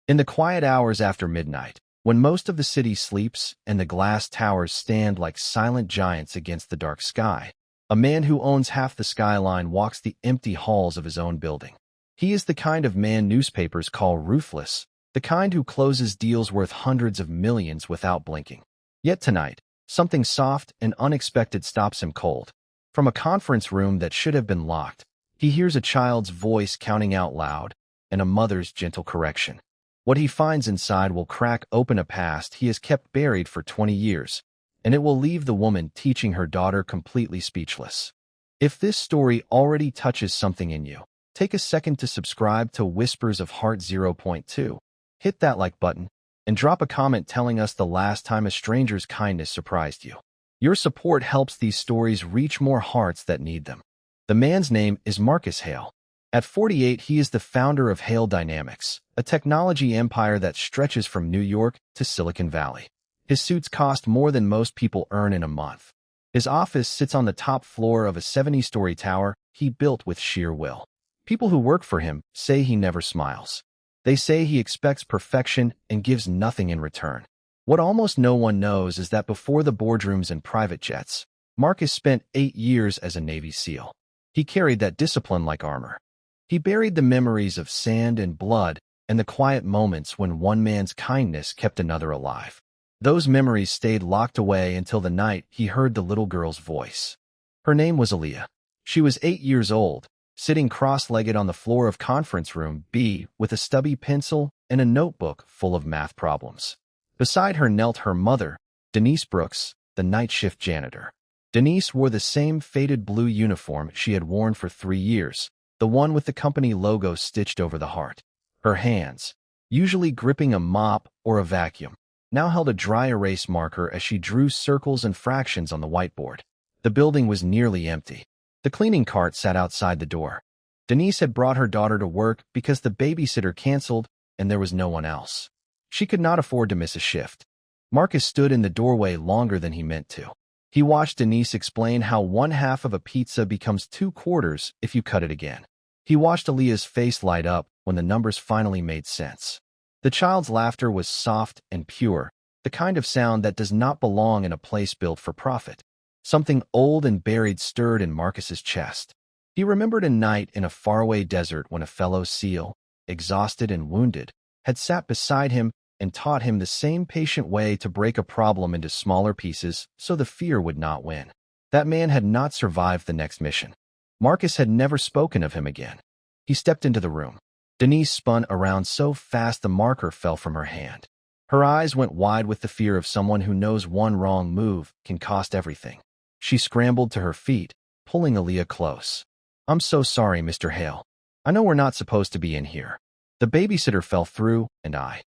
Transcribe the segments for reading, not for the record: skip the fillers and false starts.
In the quiet hours after midnight, when most of the city sleeps and the glass towers stand like silent giants against the dark sky, a man who owns half the skyline walks the empty halls of his own building. He is the kind of man newspapers call ruthless, the kind who closes deals worth hundreds of millions without blinking. Yet tonight, something soft and unexpected stops him cold. From a conference room that should have been locked, he hears a child's voice counting out loud and a mother's gentle correction. What he finds inside will crack open a past he has kept buried for 20 years, and it will leave the woman teaching her daughter completely speechless. If this story already touches something in you, take a second to subscribe to Whispers of Heart 0.2. Hit that like button and drop a comment telling us the last time a stranger's kindness surprised you. Your support helps these stories reach more hearts that need them. The man's name is Marcus Hale. At 48, he is the founder of Hale Dynamics, a technology empire that stretches from New York to Silicon Valley. His suits cost more than most people earn in a month. His office sits on the top floor of a 70-story tower he built with sheer will. People who work for him say he never smiles. They say he expects perfection and gives nothing in return. What almost no one knows is that before the boardrooms and private jets, Marcus spent 8 years as a Navy SEAL. He carried that discipline like armor. He buried the memories of sand and blood and the quiet moments when one man's kindness kept another alive. Those memories stayed locked away until the night he heard the little girl's voice. Her name was Aaliyah. She was 8 years old, sitting cross-legged on the floor of conference room B with a stubby pencil and a notebook full of math problems. Beside her knelt her mother, Denise Brooks, the night shift janitor. Denise wore the same faded blue uniform she had worn for 3 years, the one with the company logo stitched over the heart. Her hands, usually gripping a mop or a vacuum, now held a dry erase marker as she drew circles and fractions on the whiteboard. The building was nearly empty. The cleaning cart sat outside the door. Denise had brought her daughter to work because the babysitter canceled and there was no one else. She could not afford to miss a shift. Marcus stood in the doorway longer than he meant to. He watched Denise explain how 1/2 of a pizza becomes 2/4 if you cut it again. He watched Aaliyah's face light up when the numbers finally made sense. The child's laughter was soft and pure, the kind of sound that does not belong in a place built for profit. Something old and buried stirred in Marcus's chest. He remembered a night in a faraway desert when a fellow SEAL, exhausted and wounded, had sat beside him and taught him the same patient way to break a problem into smaller pieces so the fear would not win. That man had not survived the next mission. Marcus had never spoken of him again. He stepped into the room. Denise spun around so fast the marker fell from her hand. Her eyes went wide with the fear of someone who knows one wrong move can cost everything. She scrambled to her feet, pulling Aaliyah close. "I'm so sorry, Mr. Hale. I know we're not supposed to be in here. The babysitter fell through, and I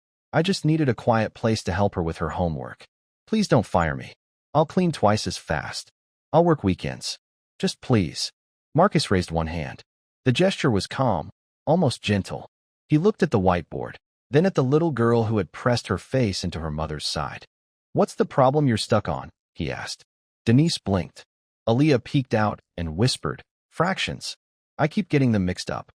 just needed a quiet place to help her with her homework. Please don't fire me. I'll clean twice as fast. I'll work weekends. Just please." Marcus raised one hand. The gesture was calm, almost gentle. He looked at the whiteboard, then at the little girl who had pressed her face into her mother's side. "What's the problem you're stuck on?" he asked. Denise blinked. Aaliyah peeked out and whispered, "Fractions. I keep getting them mixed up."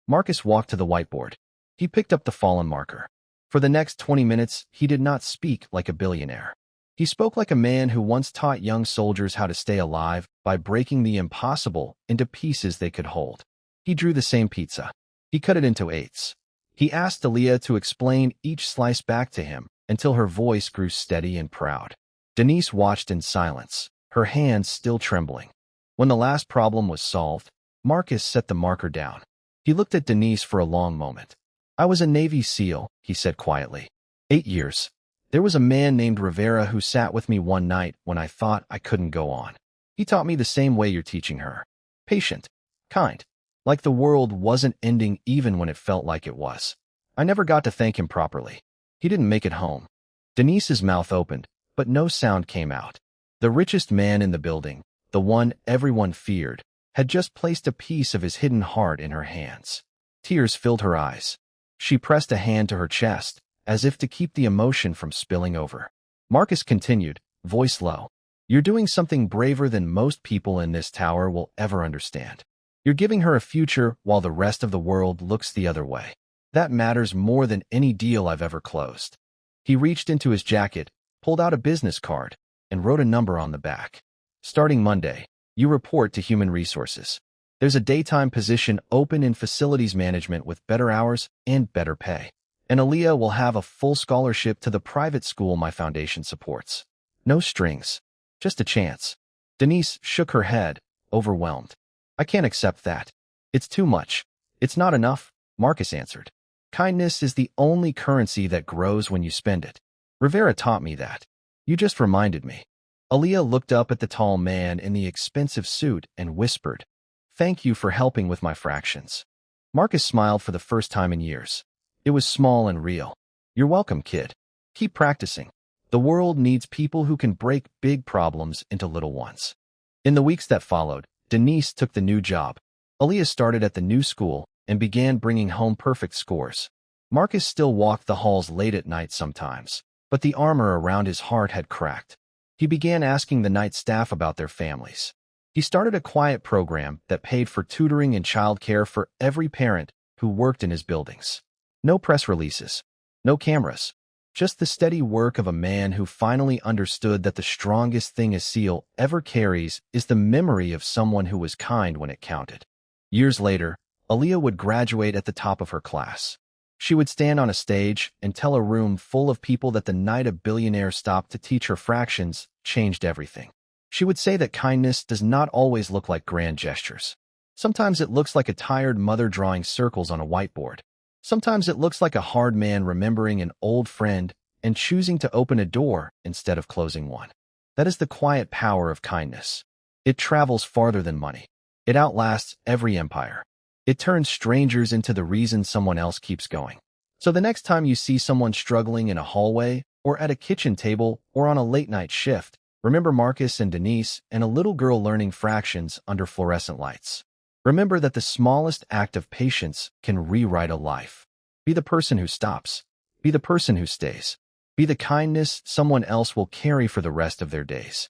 Marcus walked to the whiteboard. He picked up the fallen marker. For the next 20 minutes, he did not speak like a billionaire. He spoke like a man who once taught young soldiers how to stay alive by breaking the impossible into pieces they could hold. He drew the same pizza. He cut it into eighths. He asked Aaliyah to explain each slice back to him until her voice grew steady and proud. Denise watched in silence, her hands still trembling. When the last problem was solved, Marcus set the marker down. He looked at Denise for a long moment. "I was a Navy SEAL," he said quietly. 8 years. There was a man named Rivera who sat with me one night when I thought I couldn't go on. He taught me the same way you're teaching her. Patient. Kind. Like the world wasn't ending even when it felt like it was. I never got to thank him properly. He didn't make it home." Denise's mouth opened, but no sound came out. The richest man in the building, the one everyone feared, had just placed a piece of his hidden heart in her hands. Tears filled her eyes. She pressed a hand to her chest, as if to keep the emotion from spilling over. Marcus continued, voice low. "You're doing something braver than most people in this tower will ever understand. You're giving her a future while the rest of the world looks the other way. That matters more than any deal I've ever closed. He reached into his jacket, pulled out a business card, and wrote a number on the back. Starting Monday, you report to Human Resources. There's a daytime position open in facilities management with better hours and better pay. And Aaliyah will have a full scholarship to the private school my foundation supports. No strings, just a chance. Denise shook her head, overwhelmed. I can't accept that. It's too much. It's not enough, Marcus answered. Kindness is the only currency that grows when you spend it. Rivera taught me that. You just reminded me. Aaliyah looked up at the tall man in the expensive suit and whispered, Thank you for helping with my fractions. Marcus smiled for the first time in years. It was small and real. You're welcome, kid. Keep practicing. The world needs people who can break big problems into little ones. In the weeks that followed, Denise took the new job. Aaliyah started at the new school and began bringing home perfect scores. Marcus still walked the halls late at night sometimes, but the armor around his heart had cracked. He began asking the night staff about their families. He started a quiet program that paid for tutoring and childcare for every parent who worked in his buildings. No press releases, no cameras, just the steady work of a man who finally understood that the strongest thing a seal ever carries is the memory of someone who was kind when it counted. Years later, Aaliyah would graduate at the top of her class. She would stand on a stage and tell a room full of people that the night a billionaire stopped to teach her fractions changed everything. She would say that kindness does not always look like grand gestures. Sometimes it looks like a tired mother drawing circles on a whiteboard. Sometimes it looks like a hard man remembering an old friend and choosing to open a door instead of closing one. That is the quiet power of kindness. It travels farther than money. It outlasts every empire. It turns strangers into the reason someone else keeps going. So the next time you see someone struggling in a hallway or at a kitchen table or on a late-night shift, remember Marcus and Denise and a little girl learning fractions under fluorescent lights. Remember that the smallest act of patience can rewrite a life. Be the person who stops. Be the person who stays. Be the kindness someone else will carry for the rest of their days.